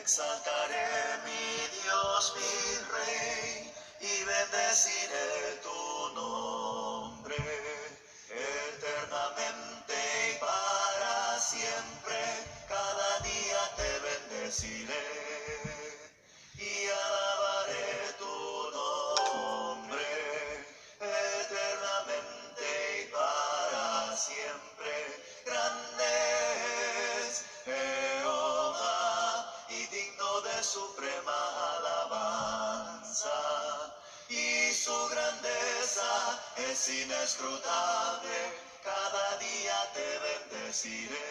exaltaré, mi Dios, mi Rey, y bendeciré tu nombre eternamente y para siempre. Cada día te bendeciré y alabaré tu nombre eternamente y para siempre. Grande es Jehová y digno de suprema alabanza, y su grandeza es inescrutable. Cada día te bendeciré.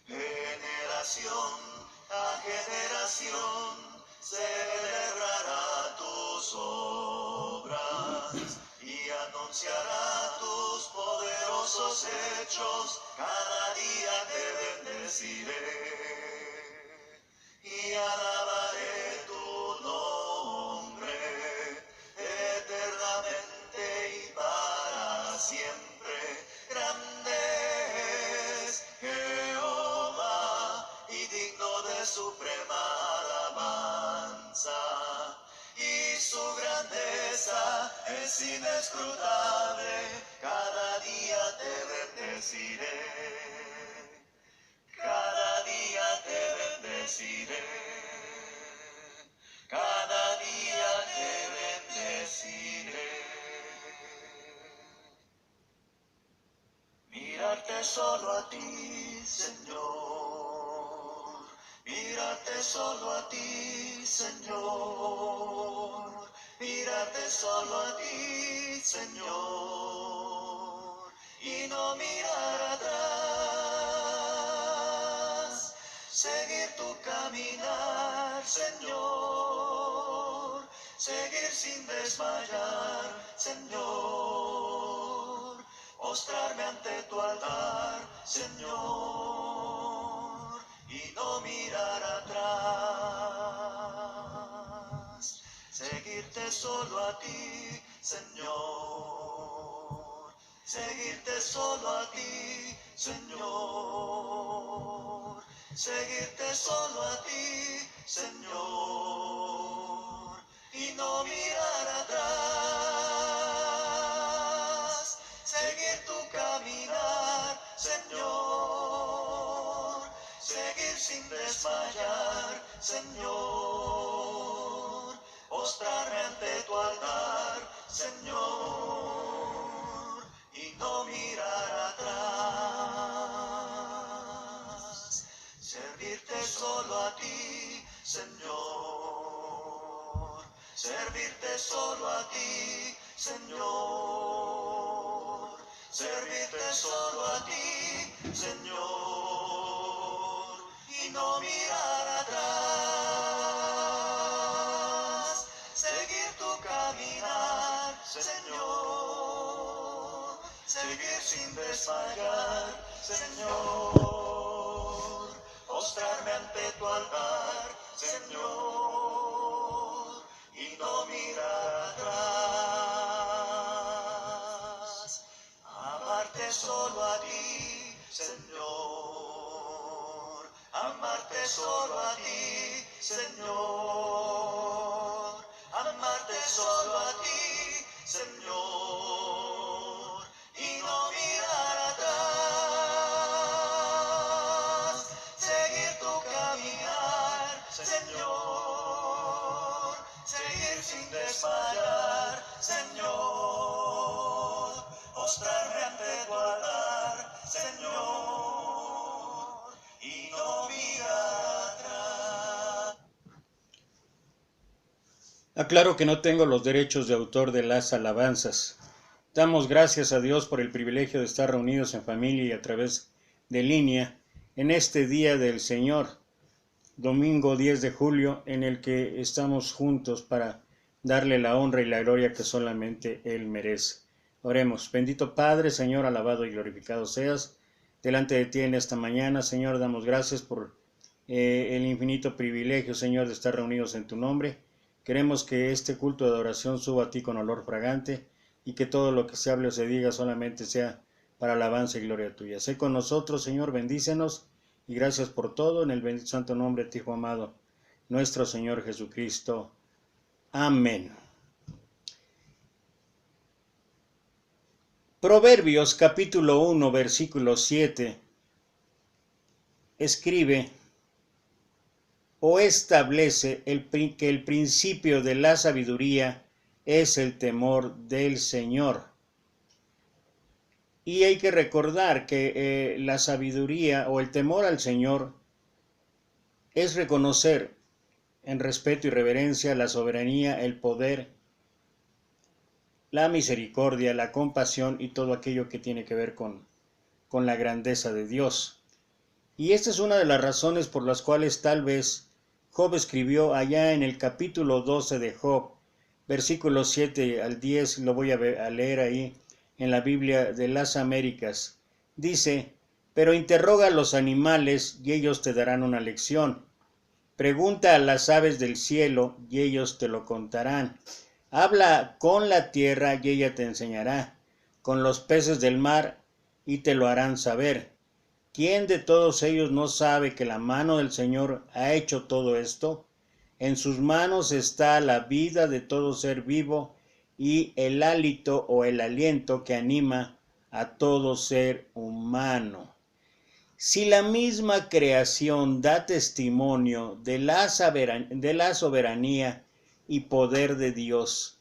Generación a generación celebrará tus obras y anunciará tus poderosos hechos. Cada día te bendeciré y alabaré tu nombre eternamente y para siempre. Grande es Jehová y digno de suprema alabanza, y su grandeza es inescrutable. Cada día te bendeciré, cada día te bendeciré, cada día te bendeciré. Mirarte solo a ti, Señor, mirarte solo a ti, Señor, mirarte solo a ti, Señor, y no mirar atrás, seguir tu caminar, Señor, seguir sin desmayar, Señor, postrarme ante tu altar, Señor, y no mirar atrás, seguirte solo a ti, Señor, seguirte solo a ti, Señor, seguirte solo a ti, Señor, y no mirar atrás, seguir tu caminar, Señor, seguir sin desmayar, Señor, postrarme ante tu altar, Señor, y no mirar atrás, servirte solo a ti, Señor, servirte solo a ti, Señor, servirte solo a ti, Señor, y no mirar atrás, seguir tu caminar, Señor, seguir sin desmayar, Señor, postrarme ante tu altar, Señor, y no mirar atrás, amarte solo a ti, Señor, amarte solo a ti, Señor, amarte solo a ti, Señor, y no mirar atrás, seguir tu caminar, Señor, seguir sin desmayar, Señor, postrarme ante tu altar, Señor, y no mirar atrás. Aclaro que no tengo los derechos de autor de las alabanzas. Damos gracias a Dios por el privilegio de estar reunidos en familia y a través de línea en este Día del Señor, domingo 10 de julio, en el que estamos juntos para darle la honra y la gloria que solamente Él merece. Oremos. Bendito Padre, Señor, alabado y glorificado seas. Delante de ti en esta mañana, Señor, damos gracias por el infinito privilegio, Señor, de estar reunidos en tu nombre. Queremos que este culto de adoración suba a ti con olor fragante y que todo lo que se hable o se diga solamente sea para alabanza y gloria tuya. Sé con nosotros, Señor, bendícenos y gracias por todo en el bendito santo nombre de tu Hijo amado, nuestro Señor Jesucristo. Amén. Proverbios capítulo 1, versículo 7 escribe o establece que el principio de la sabiduría es el temor del Señor. Y hay que recordar que la sabiduría o el temor al Señor es reconocer en respeto y reverencia la soberanía, el poder, la misericordia, la compasión y todo aquello que tiene que ver con la grandeza de Dios. Y esta es una de las razones por las cuales tal vez Job escribió allá en el capítulo 12 de Job, versículos 7 al 10, lo voy a leer ahí en la Biblia de las Américas. Dice: pero interroga a los animales y ellos te darán una lección. Pregunta a las aves del cielo y ellos te lo contarán. Habla con la tierra y ella te enseñará, con los peces del mar y te lo harán saber. ¿Quién de todos ellos no sabe que la mano del Señor ha hecho todo esto? En sus manos está la vida de todo ser vivo y el hálito o el aliento que anima a todo ser humano. Si la misma creación da testimonio de la soberanía y poder de Dios,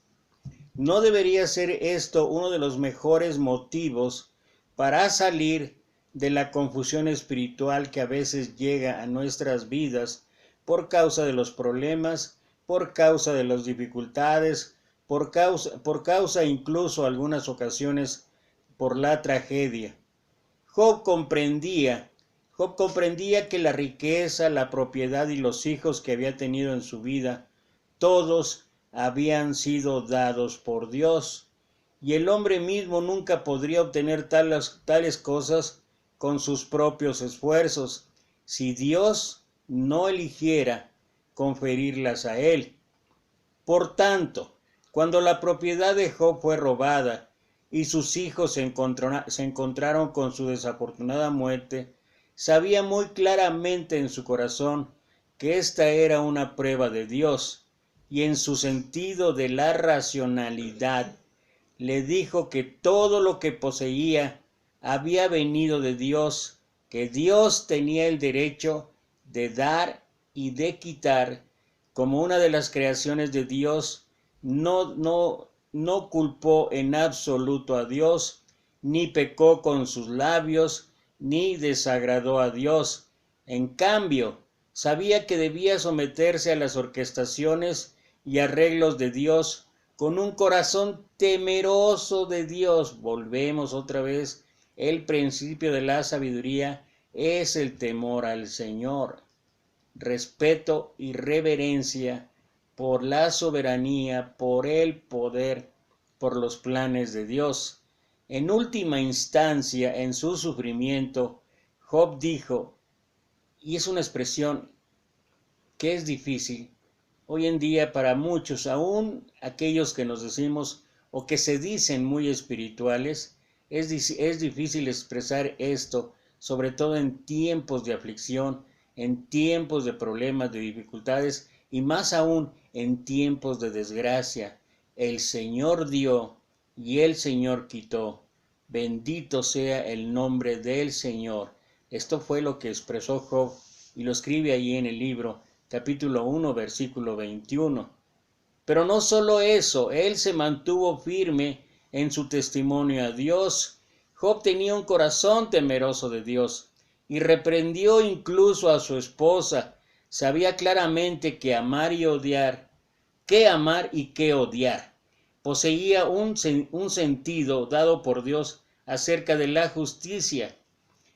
¿no debería ser esto uno de los mejores motivos para salir de la confusión espiritual que a veces llega a nuestras vidas por causa de los problemas, por causa de las dificultades, por causa incluso algunas ocasiones por la tragedia? Job comprendía que la riqueza, la propiedad y los hijos que había tenido en su vida, todos habían sido dados por Dios, y el hombre mismo nunca podría obtener tales cosas con sus propios esfuerzos, si Dios no eligiera conferirlas a él. Por tanto, cuando la propiedad de Job fue robada y sus hijos se encontraron con su desafortunada muerte, sabía muy claramente en su corazón que esta era una prueba de Dios, y en su sentido de la racionalidad le dijo que todo lo que poseía había venido de Dios, que Dios tenía el derecho de dar y de quitar. Como una de las creaciones de Dios, no culpó en absoluto a Dios, ni pecó con sus labios, ni desagradó a Dios. En cambio, sabía que debía someterse a las orquestaciones y arreglos de Dios con un corazón temeroso de Dios. Volvemos otra vez, el principio de la sabiduría es el temor al Señor. Respeto y reverencia por la soberanía, por el poder, por los planes de Dios. En última instancia, en su sufrimiento, Job dijo, y es una expresión que es difícil hoy en día para muchos, aún aquellos que nos decimos o que se dicen muy espirituales, es difícil expresar esto, sobre todo en tiempos de aflicción, en tiempos de problemas, de dificultades y más aún en tiempos de desgracia. El Señor dio y el Señor quitó. Bendito sea el nombre del Señor. Esto fue lo que expresó Job y lo escribe allí en el libro, capítulo 1, versículo 21. Pero no solo eso, él se mantuvo firme en su testimonio a Dios. Job tenía un corazón temeroso de Dios y reprendió incluso a su esposa. Sabía claramente que amar y odiar, qué amar y qué odiar. Poseía un sentido dado por Dios acerca de la justicia.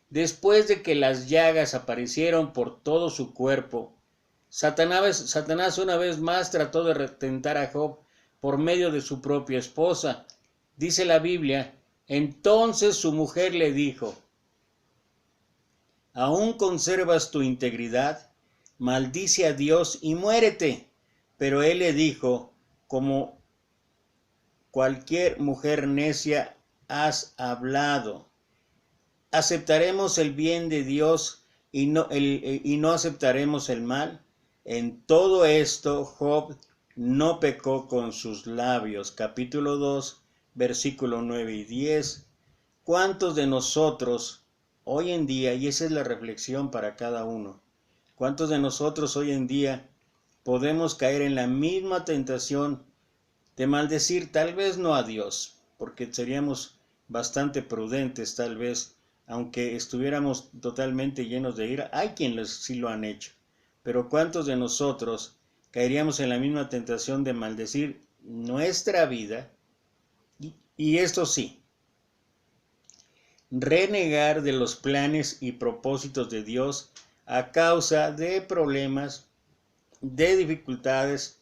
Después de que las llagas aparecieron por todo su cuerpo, Satanás una vez más trató de tentar a Job por medio de su propia esposa. Dice la Biblia, entonces su mujer le dijo, ¿aún conservas tu integridad? Maldice a Dios y muérete. Pero él le dijo, como cualquier mujer necia has hablado. ¿Aceptaremos el bien de Dios y no aceptaremos el mal. En todo esto Job no pecó con sus labios. Capítulo 2, versículo 9 y 10. ¿Cuántos de nosotros hoy en día, y esa es la reflexión para cada uno, cuántos de nosotros hoy en día podemos caer en la misma tentación de maldecir, tal vez no a Dios, porque seríamos bastante prudentes tal vez, aunque estuviéramos totalmente llenos de ira? Hay quienes sí lo han hecho, pero ¿cuántos de nosotros caeríamos en la misma tentación de maldecir nuestra vida? Y esto sí, renegar de los planes y propósitos de Dios a causa de problemas, de dificultades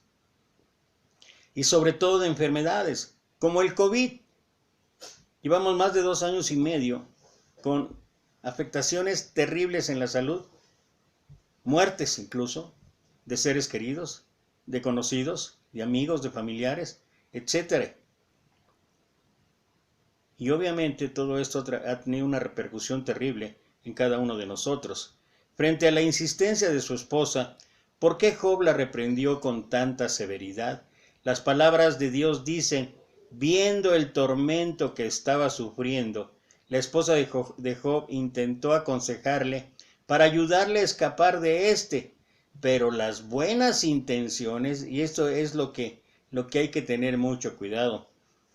y sobre todo de enfermedades, como el COVID. Llevamos más de 2 años y medio con afectaciones terribles en la salud, muertes incluso, de seres queridos, de conocidos, de amigos, de familiares, etc. Y obviamente todo esto ha tenido una repercusión terrible en cada uno de nosotros. Frente a la insistencia de su esposa, ¿por qué Job la reprendió con tanta severidad? Las palabras de Dios dicen: viendo el tormento que estaba sufriendo, la esposa de Job intentó aconsejarle para ayudarle a escapar de éste, pero las buenas intenciones, y esto es lo que hay que tener mucho cuidado,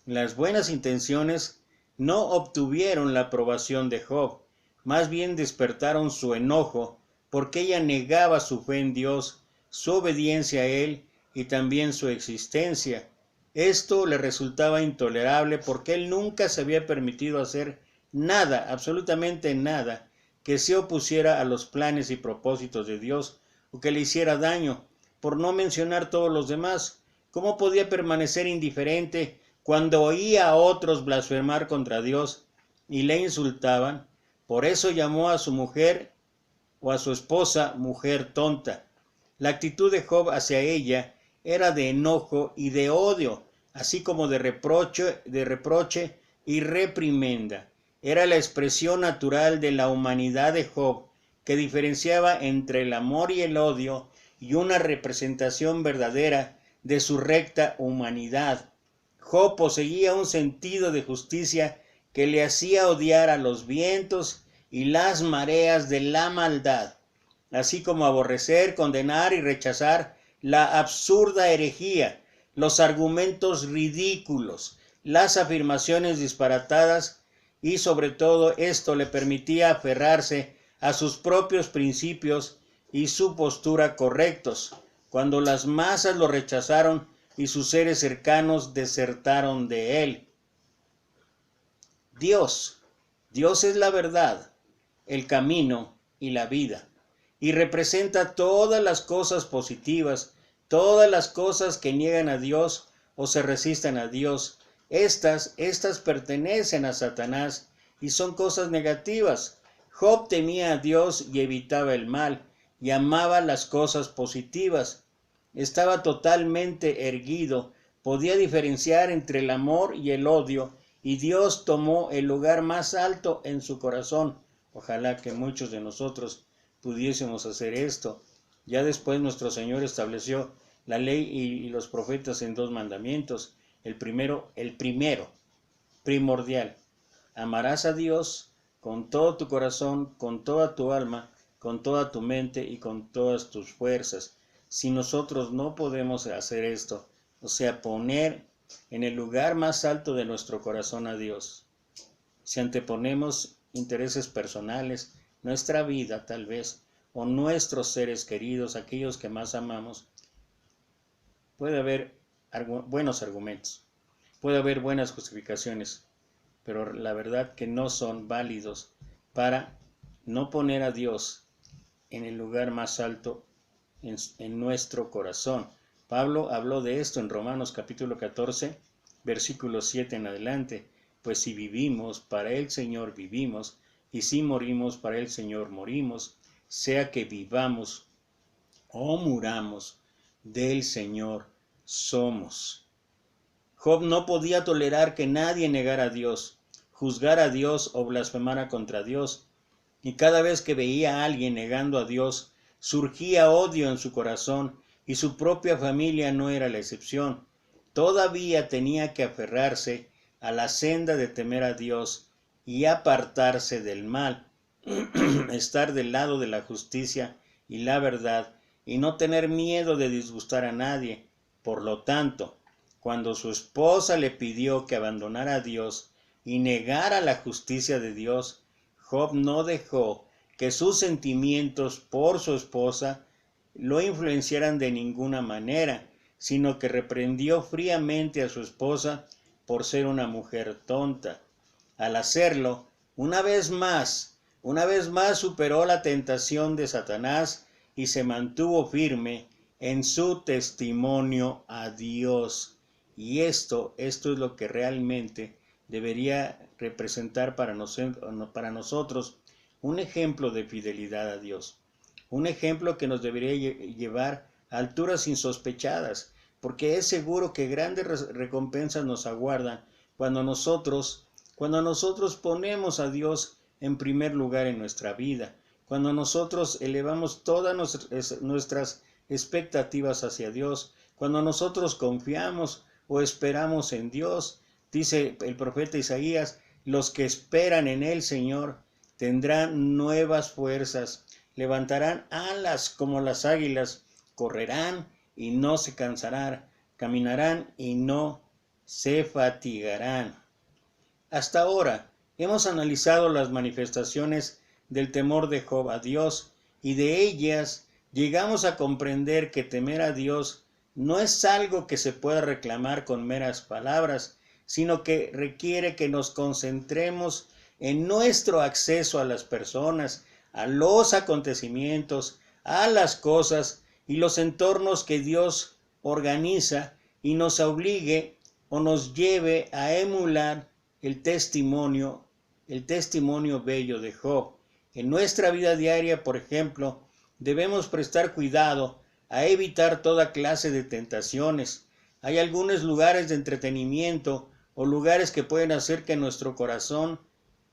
las buenas intenciones no obtuvieron la aprobación de Job, más bien despertaron su enojo, porque ella negaba su fe en Dios, su obediencia a Él y también su existencia. Esto le resultaba intolerable porque él nunca se había permitido hacer nada, absolutamente nada, que se opusiera a los planes y propósitos de Dios o que le hiciera daño, por no mencionar todos los demás. ¿Cómo podía permanecer indiferente cuando oía a otros blasfemar contra Dios y le insultaban? Por eso llamó a su mujer o a su esposa mujer tonta. La actitud de Job hacia ella era de enojo y de odio, así como de reproche y reprimenda. Era la expresión natural de la humanidad de Job, que diferenciaba entre el amor y el odio, y una representación verdadera de su recta humanidad. Job poseía un sentido de justicia que le hacía odiar a los vientos y las mareas de la maldad, así como aborrecer, condenar y rechazar la absurda herejía, los argumentos ridículos, las afirmaciones disparatadas, y sobre todo esto le permitía aferrarse a sus propios principios y su postura correctos, cuando las masas lo rechazaron y sus seres cercanos desertaron de él. Dios es la verdad, el camino y la vida, y representa todas las cosas positivas, todas las cosas que niegan a Dios o se resisten a Dios. Estas pertenecen a Satanás y son cosas negativas. Job temía a Dios y evitaba el mal, y amaba las cosas positivas. Estaba totalmente erguido, podía diferenciar entre el amor y el odio, y Dios tomó el lugar más alto en su corazón. Ojalá que muchos de nosotros pudiésemos hacer esto. Ya después nuestro Señor estableció la ley y los profetas en 2 mandamientos. El primero, primordial: amarás a Dios con todo tu corazón, con toda tu alma, con toda tu mente y con todas tus fuerzas. Si nosotros no podemos hacer esto, o sea, poner en el lugar más alto de nuestro corazón a Dios, si anteponemos intereses personales, nuestra vida tal vez, o nuestros seres queridos, aquellos que más amamos, puede haber buenos argumentos, puede haber buenas justificaciones, pero la verdad que no son válidos para no poner a Dios en el lugar más alto en nuestro corazón. Pablo habló de esto en Romanos capítulo 14, versículo 7 en adelante. Pues si vivimos, para el Señor vivimos, y si morimos, para el Señor morimos. Sea que vivamos o muramos, del Señor somos. Job no podía tolerar que nadie negara a Dios, juzgara a Dios o blasfemara contra Dios. y cada vez que veía a alguien negando a Dios, surgía odio en su corazón, y su propia familia no era la excepción. Todavía tenía que aferrarse a la senda de temer a Dios y apartarse del mal, estar del lado de la justicia y la verdad, y no tener miedo de disgustar a nadie. Por lo tanto, cuando su esposa le pidió que abandonara a Dios y negara la justicia de Dios, Job no dejó que sus sentimientos por su esposa lo influenciaran de ninguna manera, sino que reprendió fríamente a su esposa por ser una mujer tonta. Al hacerlo, una vez más superó la tentación de Satanás y se mantuvo firme en su testimonio a Dios. Y esto es lo que realmente debería representar para nosotros un ejemplo de fidelidad a Dios. Un ejemplo que nos debería llevar a alturas insospechadas, porque es seguro que grandes recompensas nos aguardan cuando nosotros ponemos a Dios en primer lugar en nuestra vida, cuando nosotros elevamos todas nuestras expectativas hacia Dios, cuando nosotros confiamos o esperamos en Dios. Dice el profeta Isaías: los que esperan en el Señor tendrán nuevas fuerzas, levantarán alas como las águilas, correrán y no se cansarán, caminarán y no se fatigarán. Hasta ahora hemos analizado las manifestaciones del temor de Job a Dios, y de ellas llegamos a comprender que temer a Dios no es algo que se pueda reclamar con meras palabras, sino que requiere que nos concentremos en nuestro acceso a las personas, a los acontecimientos, a las cosas y los entornos que Dios organiza, y nos obligue o nos lleve a emular el testimonio bello de Job. En nuestra vida diaria, por ejemplo, debemos prestar cuidado a evitar toda clase de tentaciones. Hay algunos lugares de entretenimiento o lugares que pueden hacer que nuestro corazón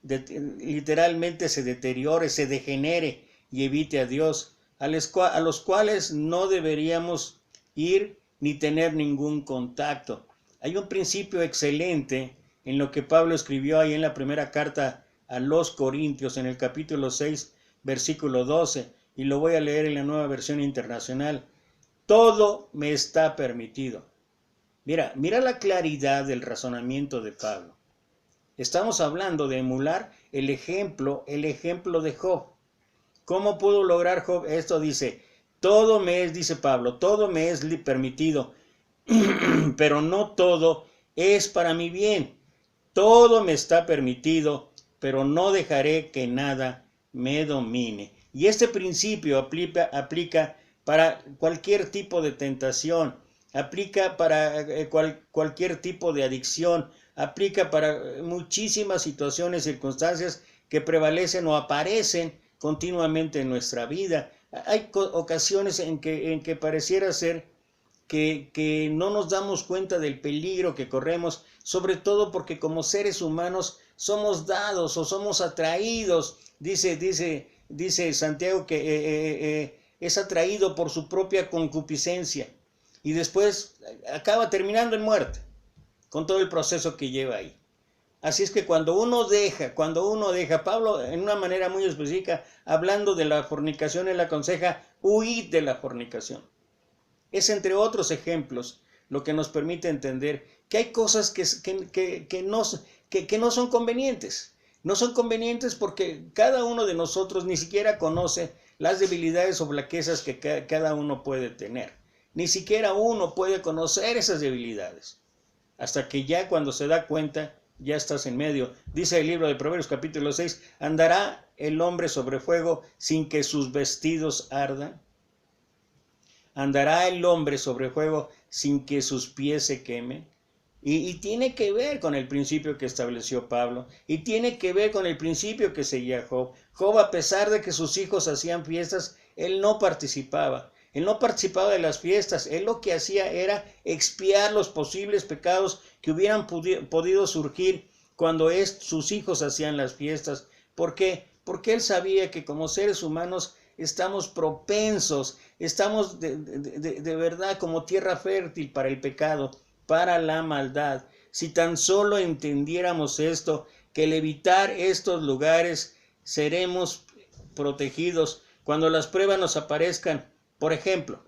literalmente se deteriore, se degenere y evite a Dios, a los cuales no deberíamos ir ni tener ningún contacto. Hay un principio excelente en lo que Pablo escribió ahí en la primera carta a los Corintios, en el capítulo 6, versículo 12, y lo voy a leer en la Nueva Versión Internacional. Todo me está permitido. Mira la claridad del razonamiento de Pablo. Estamos hablando de emular el ejemplo de Job. ¿Cómo pudo lograr Job esto? Dice Pablo, todo me es permitido, pero no todo es para mi bien. Todo me está permitido, pero no dejaré que nada me domine. Y este principio aplica para cualquier tipo de tentación, aplica para cualquier tipo de adicción, aplica para muchísimas situaciones, circunstancias que prevalecen o aparecen continuamente en nuestra vida. Hay ocasiones en que pareciera ser que no nos damos cuenta del peligro que corremos, sobre todo porque como seres humanos somos dados o somos atraídos. Dice Santiago que es atraído por su propia concupiscencia y después acaba terminando en muerte con todo el proceso que lleva ahí. Así es que cuando uno deja, Pablo en una manera muy específica, hablando de la fornicación, él aconseja: huid de la fornicación. Es, entre otros ejemplos, lo que nos permite entender que hay cosas que no son convenientes. No son convenientes porque cada uno de nosotros ni siquiera conoce las debilidades o flaquezas que cada uno puede tener. Ni siquiera uno puede conocer esas debilidades. Hasta que ya cuando se da cuenta, ya estás en medio. Dice el libro de Proverbios capítulo 6, ¿andará el hombre sobre fuego sin que sus vestidos ardan? ¿Andará el hombre sobre fuego sin que sus pies se quemen? Y tiene que ver con el principio que estableció Pablo, y tiene que ver con el principio que seguía Job. Job, a pesar de que sus hijos hacían fiestas, él no participaba. Él no participaba de las fiestas. Él lo que hacía era expiar los posibles pecados que hubieran podido surgir cuando sus hijos hacían las fiestas. ¿Por qué? porque él sabía que como seres humanos estamos propensos, estamos de verdad como tierra fértil para el pecado, para la maldad. Si tan solo entendiéramos esto, que al evitar estos lugares seremos protegidos cuando las pruebas nos aparezcan. Por ejemplo,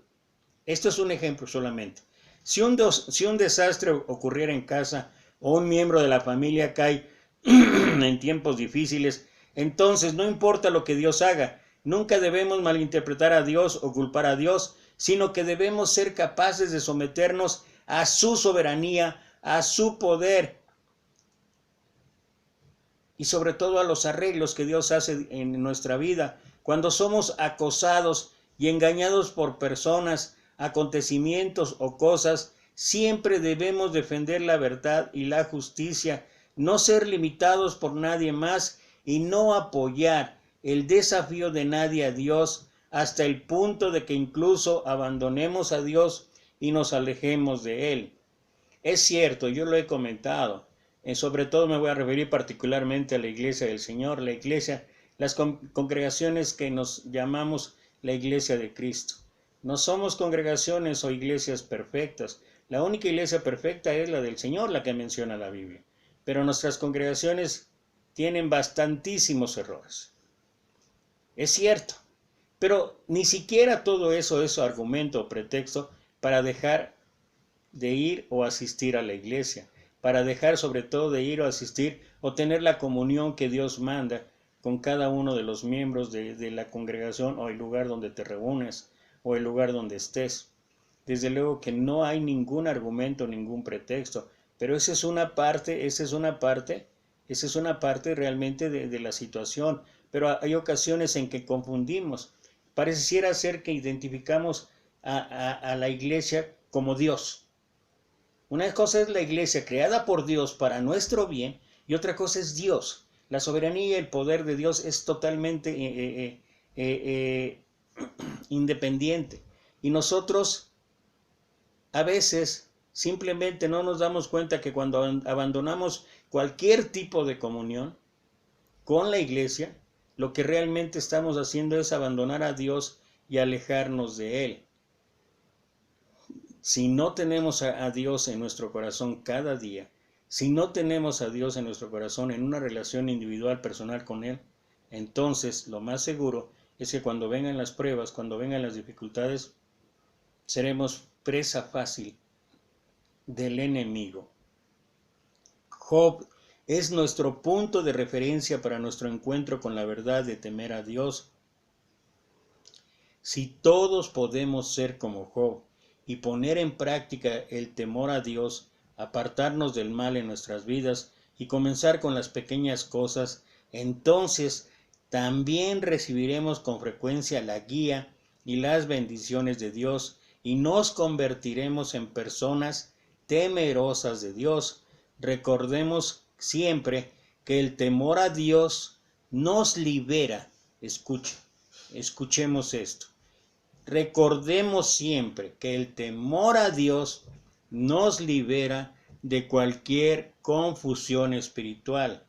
esto es un ejemplo solamente. Si un desastre ocurriera en casa o un miembro de la familia cae en tiempos difíciles, entonces no importa lo que Dios haga, nunca debemos malinterpretar a Dios o culpar a Dios, sino que debemos ser capaces de someternos a su soberanía, a su poder y sobre todo a los arreglos que Dios hace en nuestra vida. Cuando somos acosados y engañados por personas, acontecimientos o cosas, siempre debemos defender la verdad y la justicia, no ser limitados por nadie más y no apoyar el desafío de nadie a Dios hasta el punto de que incluso abandonemos a Dios y nos alejemos de Él. Es cierto, yo lo he comentado, sobre todo me voy a referir particularmente a la Iglesia del Señor, la Iglesia, las congregaciones que nos llamamos la Iglesia de Cristo. No somos congregaciones o iglesias perfectas. La única iglesia perfecta es la del Señor, la que menciona la Biblia. Pero nuestras congregaciones tienen bastantísimos errores. Es cierto, pero ni siquiera todo eso es argumento o pretexto para dejar de ir o asistir a la iglesia, para dejar sobre todo de ir o asistir o tener la comunión que Dios manda con cada uno de los miembros de la congregación o el lugar donde te reúnes o el lugar donde estés. Desde luego que no hay ningún argumento, ningún pretexto, pero esa es una parte realmente de la situación. Pero hay ocasiones en que confundimos. Pareciera ser que identificamos a la iglesia como Dios. Una cosa es la iglesia creada por Dios para nuestro bien y otra cosa es Dios. La soberanía y el poder de Dios es totalmente independiente. Y nosotros a veces simplemente no nos damos cuenta que cuando abandonamos cualquier tipo de comunión con la iglesia, lo que realmente estamos haciendo es abandonar a Dios y alejarnos de Él. Si no tenemos a Dios en nuestro corazón cada día, si no tenemos a Dios en nuestro corazón en una relación individual, personal con Él, entonces lo más seguro es que cuando vengan las pruebas, cuando vengan las dificultades, seremos presa fácil del enemigo. Job es nuestro punto de referencia para nuestro encuentro con la verdad de temer a Dios. Si todos podemos ser como Job y poner en práctica el temor a Dios, apartarnos del mal en nuestras vidas y comenzar con las pequeñas cosas, entonces también recibiremos con frecuencia la guía y las bendiciones de Dios y nos convertiremos en personas temerosas de Dios. Recordemos siempre que el temor a Dios nos libera. Escuchemos esto. Recordemos siempre que el temor a Dios nos libera de cualquier confusión espiritual.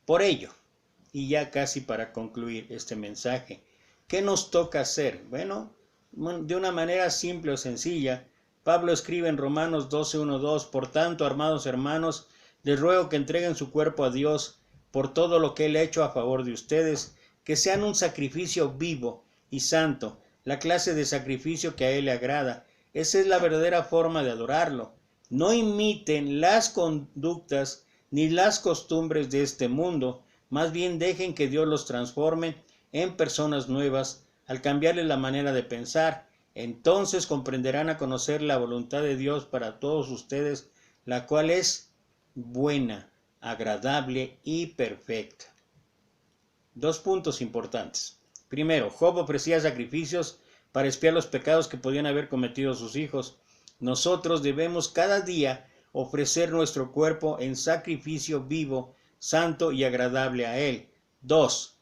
Por ello, y ya casi para concluir este mensaje, ¿qué nos toca hacer? Bueno, de una manera simple o sencilla, Pablo escribe en Romanos 12:1-2, por tanto, armados hermanos, les ruego que entreguen su cuerpo a Dios por todo lo que Él ha hecho a favor de ustedes, que sean un sacrificio vivo y santo, la clase de sacrificio que a Él le agrada. Esa es la verdadera forma de adorarlo. No imiten las conductas ni las costumbres de este mundo, más bien dejen que Dios los transforme en personas nuevas al cambiarles la manera de pensar. Entonces comprenderán a conocer la voluntad de Dios para todos ustedes, la cual es buena, agradable y perfecta. 2 puntos importantes. Primero, Job ofrecía sacrificios para expiar los pecados que podían haber cometido sus hijos. Nosotros debemos cada día ofrecer nuestro cuerpo en sacrificio vivo, santo y agradable a Él. 2.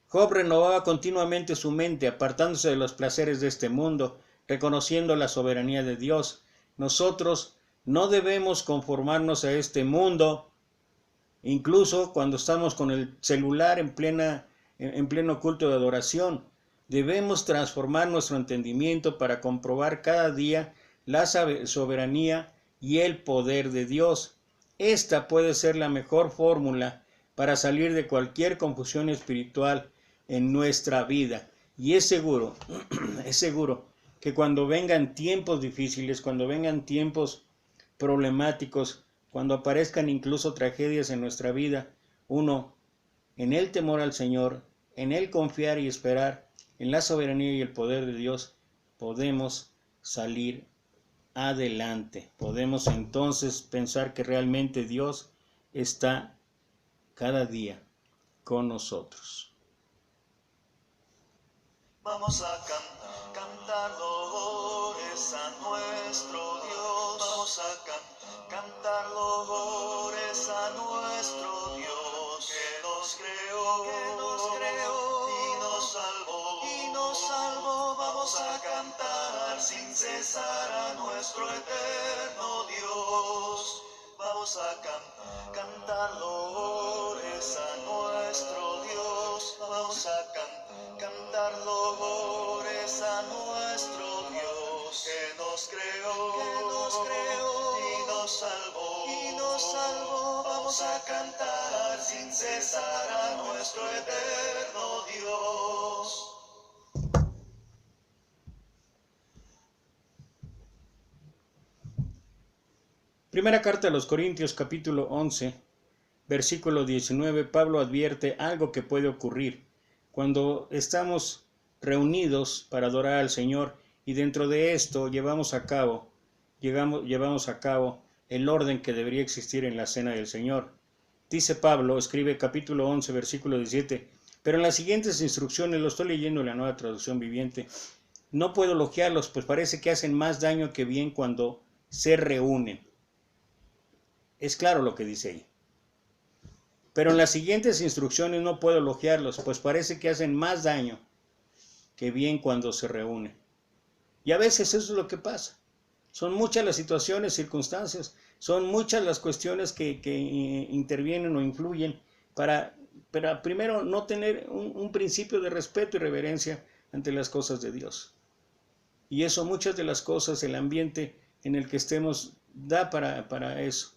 Job renovaba continuamente su mente, apartándose de los placeres de este mundo, reconociendo la soberanía de Dios. Nosotros no debemos conformarnos a este mundo, incluso cuando estamos con el celular en pleno culto de adoración. Debemos transformar nuestro entendimiento para comprobar cada día la soberanía y el poder de Dios. Esta puede ser la mejor fórmula para salir de cualquier confusión espiritual en nuestra vida. Y es seguro, es seguro que cuando vengan tiempos difíciles, cuando vengan tiempos problemáticos, cuando aparezcan incluso tragedias en nuestra vida, uno, en el temor al Señor, en el confiar y esperar, en la soberanía y el poder de Dios, podemos salir adelante. Podemos entonces pensar que realmente Dios está cada día con nosotros. Vamos a cantar loores a nuestro Dios. Vamos a cantar loores a nuestro Dios, que nos creó y nos salvó. Vamos a cantar sin cesar a nuestro eterno Dios. Vamos a cantar loores a nuestro Dios. Vamos a cantar loores a nuestro Dios, que nos creó y nos salvó. Vamos a cantar sin cesar a nuestro eterno Dios. Primera carta a los Corintios, capítulo 11, versículo 19, Pablo advierte algo que puede ocurrir cuando estamos reunidos para adorar al Señor y dentro de esto llevamos a cabo el orden que debería existir en la cena del Señor. Dice Pablo, escribe capítulo 11, versículo 17, pero en las siguientes instrucciones, lo estoy leyendo en la Nueva Traducción Viviente, no puedo elogiarlos, pues parece que hacen más daño que bien cuando se reúnen. Es claro lo que dice ahí. Pero en las siguientes instrucciones no puedo elogiarlos, pues parece que hacen más daño que bien cuando se reúnen. Y a veces eso es lo que pasa. Son muchas las situaciones, circunstancias, son muchas las cuestiones que intervienen o influyen para primero no tener un principio de respeto y reverencia ante las cosas de Dios. Y eso, muchas de las cosas, el ambiente en el que estemos, da para eso.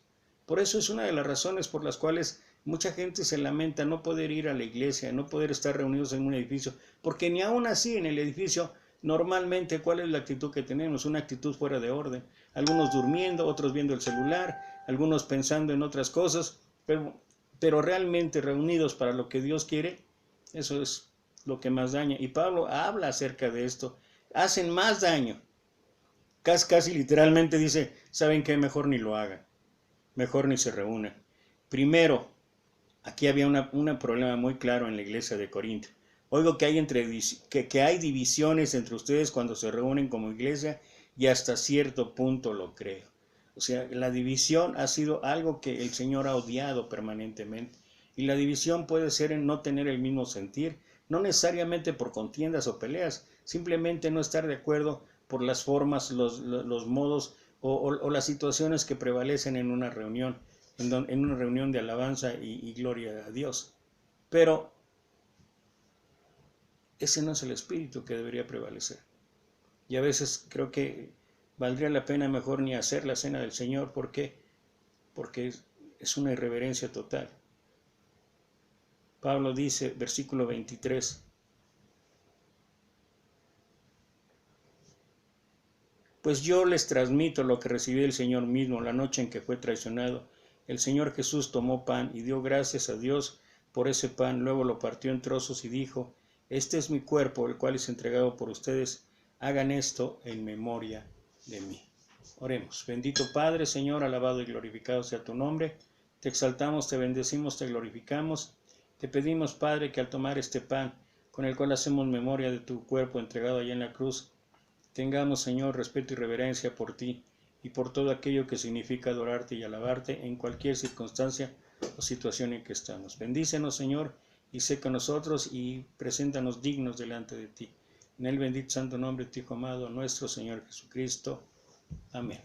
Por eso es una de las razones por las cuales mucha gente se lamenta no poder ir a la iglesia, no poder estar reunidos en un edificio, porque ni aún así en el edificio normalmente, ¿cuál es la actitud que tenemos? Una actitud fuera de orden. Algunos durmiendo, otros viendo el celular, algunos pensando en otras cosas, pero realmente reunidos para lo que Dios quiere, eso es lo que más daña. Y Pablo habla acerca de esto. Hacen más daño. Casi literalmente dice, ¿saben qué? Mejor ni lo hagan. Mejor ni se reúnan. Primero, aquí había un problema muy claro en la iglesia de Corinto. Oigo que hay divisiones entre ustedes cuando se reúnen como iglesia y hasta cierto punto lo creo. O sea, la división ha sido algo que el Señor ha odiado permanentemente. Y la división puede ser en no tener el mismo sentir, no necesariamente por contiendas o peleas, simplemente no estar de acuerdo por las formas, los modos o las situaciones que prevalecen en una reunión, en una reunión de alabanza y gloria a Dios. Pero ese no es el espíritu que debería prevalecer. Y a veces creo que valdría la pena mejor ni hacer la cena del Señor. ¿Por qué? Porque es una irreverencia total. Pablo dice, versículo 23, pues yo les transmito lo que recibí del Señor mismo la noche en que fue traicionado. El Señor Jesús tomó pan y dio gracias a Dios por ese pan, luego lo partió en trozos y dijo, este es mi cuerpo, el cual es entregado por ustedes, hagan esto en memoria de mí. Oremos. Bendito Padre, Señor, alabado y glorificado sea tu nombre. Te exaltamos, te bendecimos, te glorificamos. Te pedimos, Padre, que al tomar este pan, con el cual hacemos memoria de tu cuerpo entregado allá en la cruz, tengamos, Señor, respeto y reverencia por ti y por todo aquello que significa adorarte y alabarte en cualquier circunstancia o situación en que estamos. Bendícenos, Señor, y sé con nosotros y preséntanos dignos delante de ti. En el bendito santo nombre de tu Hijo amado, nuestro Señor Jesucristo. Amén.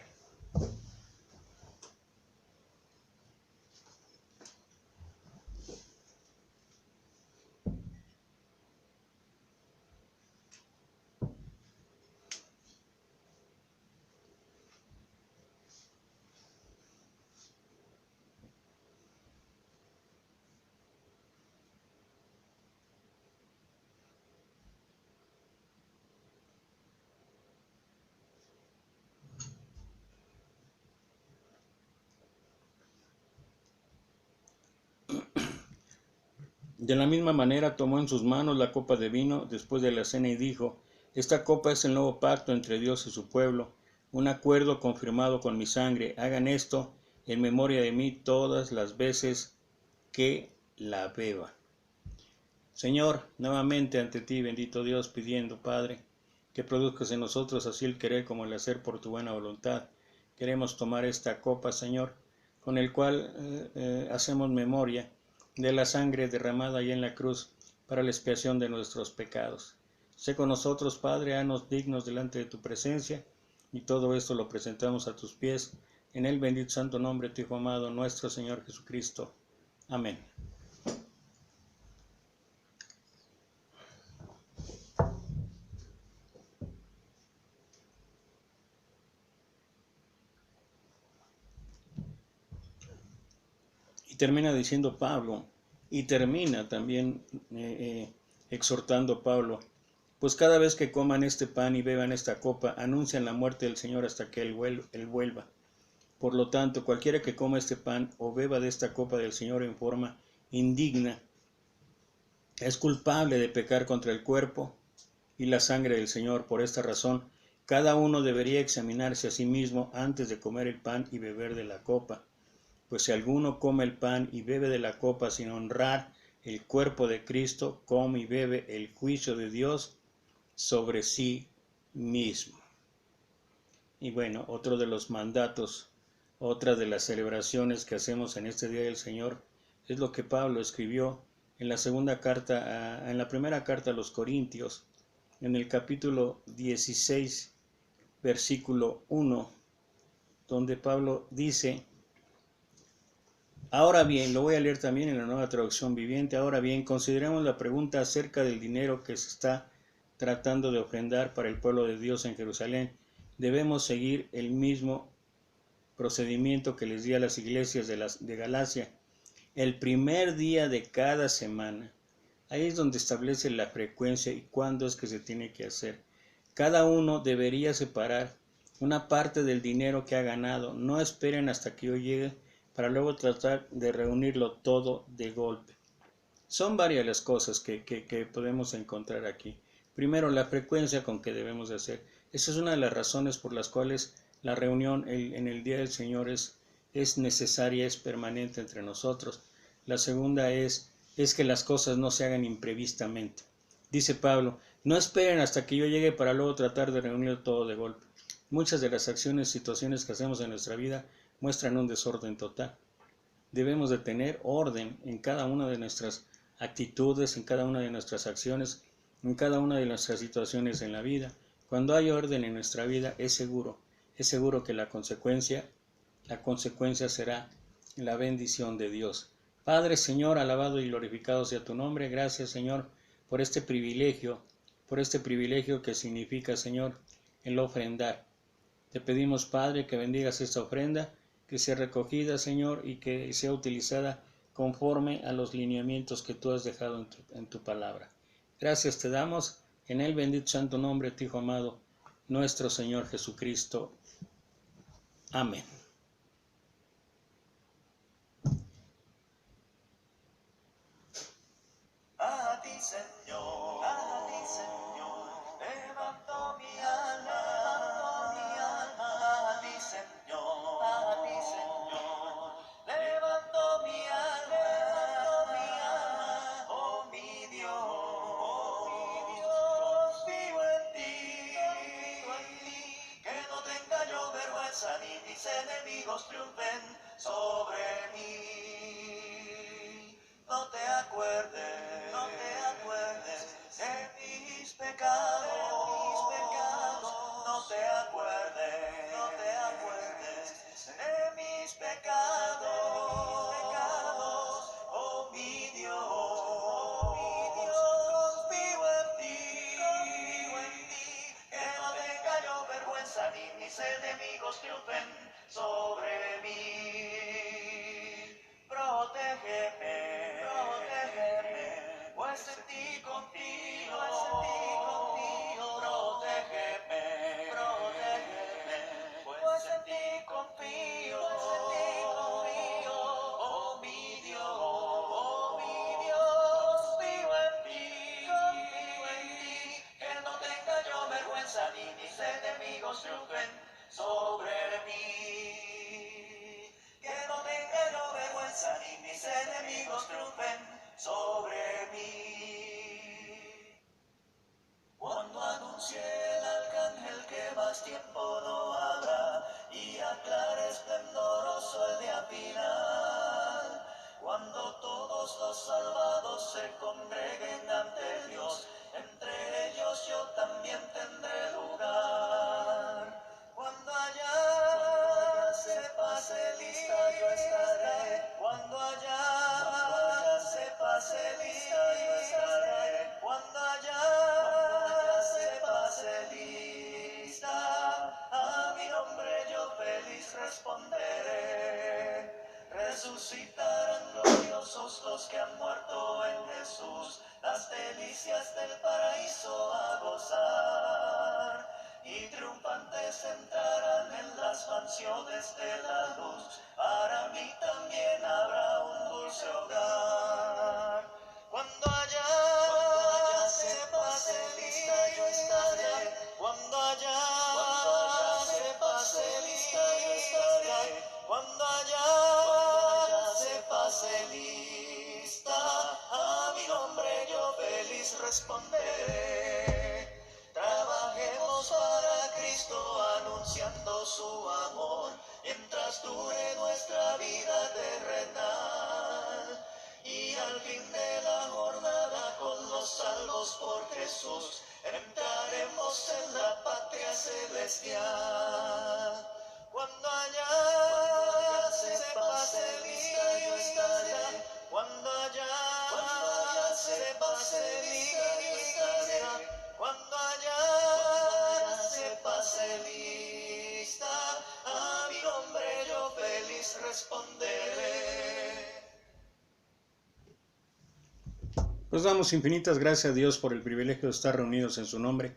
De la misma manera tomó en sus manos la copa de vino después de la cena y dijo: Esta copa es el nuevo pacto entre Dios y su pueblo, un acuerdo confirmado con mi sangre. Hagan esto en memoria de mí todas las veces que la beba. Señor, nuevamente ante ti, bendito Dios, pidiendo, Padre, que produzcas en nosotros así el querer como el hacer por tu buena voluntad. Queremos tomar esta copa, Señor, con el cual hacemos memoria de la sangre derramada allá en la cruz para la expiación de nuestros pecados. Sé con nosotros, Padre, haznos dignos delante de tu presencia, y todo esto lo presentamos a tus pies, en el bendito santo nombre de tu Hijo amado, nuestro Señor Jesucristo. Amén. Y termina diciendo Pablo, y termina también exhortando Pablo: pues cada vez que coman este pan y beban esta copa, anuncian la muerte del Señor hasta que Él vuelva. Por lo tanto, cualquiera que coma este pan o beba de esta copa del Señor en forma indigna, es culpable de pecar contra el cuerpo y la sangre del Señor. Por esta razón, cada uno debería examinarse a sí mismo antes de comer el pan y beber de la copa. Pues si alguno come el pan y bebe de la copa sin honrar el cuerpo de Cristo, come y bebe el juicio de Dios sobre sí mismo. Y bueno, otro de los mandatos, otra de las celebraciones que hacemos en este Día del Señor, es lo que Pablo escribió en la primera carta a los Corintios, en el capítulo 16, versículo 1, donde Pablo dice: ahora bien, lo voy a leer también en la Nueva Traducción Viviente. Ahora bien, consideremos la pregunta acerca del dinero que se está tratando de ofrendar para el pueblo de Dios en Jerusalén. Debemos seguir el mismo procedimiento que les di a las iglesias de Galacia. El primer día de cada semana. Ahí es donde establece la frecuencia y cuándo es que se tiene que hacer. Cada uno debería separar una parte del dinero que ha ganado. No esperen hasta que yo llegue para luego tratar de reunirlo todo de golpe. Son varias las cosas que podemos encontrar aquí. Primero, la frecuencia con que debemos de hacer. Esa es una de las razones por las cuales la reunión en el Día del Señor es necesaria, es permanente entre nosotros. La segunda es que las cosas no se hagan imprevistamente. Dice Pablo: no esperen hasta que yo llegue para luego tratar de reunir todo de golpe. Muchas de las acciones y situaciones que hacemos en nuestra vida muestran un desorden total. Debemos de tener orden en cada una de nuestras actitudes, en cada una de nuestras acciones, en cada una de nuestras situaciones en la vida. Cuando hay orden en nuestra vida, es seguro que la consecuencia será la bendición de Dios. Padre, Señor, alabado y glorificado sea tu nombre. Gracias, Señor, por este privilegio que significa, Señor, el ofrendar. Te pedimos, Padre, que bendigas esta ofrenda, que sea recogida, Señor, y que sea utilizada conforme a los lineamientos que tú has dejado en tu palabra. Gracias te damos en el bendito santo nombre de tu Hijo amado, nuestro Señor Jesucristo. Amén. A ti, Señor, levanto mi alma, a ti, Señor, levanto mi alma, oh mi Dios, confío en ti, que no tenga yo vergüenza ni mis enemigos triunfen sobre mí. No te acuerdes desde el paraíso a gozar, y triunfantes entrarán en las mansiones de la luz. Para mí también habrá un dulce hogar. Cuando allá se pase lista, yo estaré. Cuando allá se pase lista, yo estaré. Cuando allá se pase lista, a mi nombre yo feliz responderé. Trabajemos para Cristo anunciando su amor, mientras dure nuestra vida terrenal. Y al fin de la jornada con los salvos por Jesús, entraremos en la patria celestial. Cuando allá se pase lista, yo estaré. Cuando allá se pase lista, yo estaré. Cuando allá se pase lista, a mi nombre yo feliz responderé. Pues damos infinitas gracias a Dios por el privilegio de estar reunidos en su nombre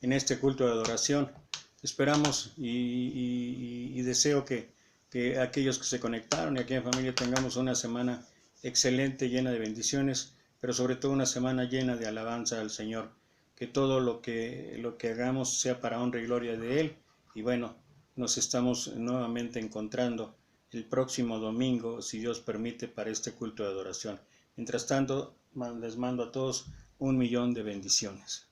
en este culto de adoración. Esperamos y deseo que aquellos que se conectaron y aquella familia tengamos una semana excelente, llena de bendiciones, pero sobre todo una semana llena de alabanza al Señor. Que todo lo que hagamos sea para honra y gloria de Él. Y bueno, nos estamos nuevamente encontrando el próximo domingo, si Dios permite, para este culto de adoración. Mientras tanto, les mando a todos 1.000.000 de bendiciones.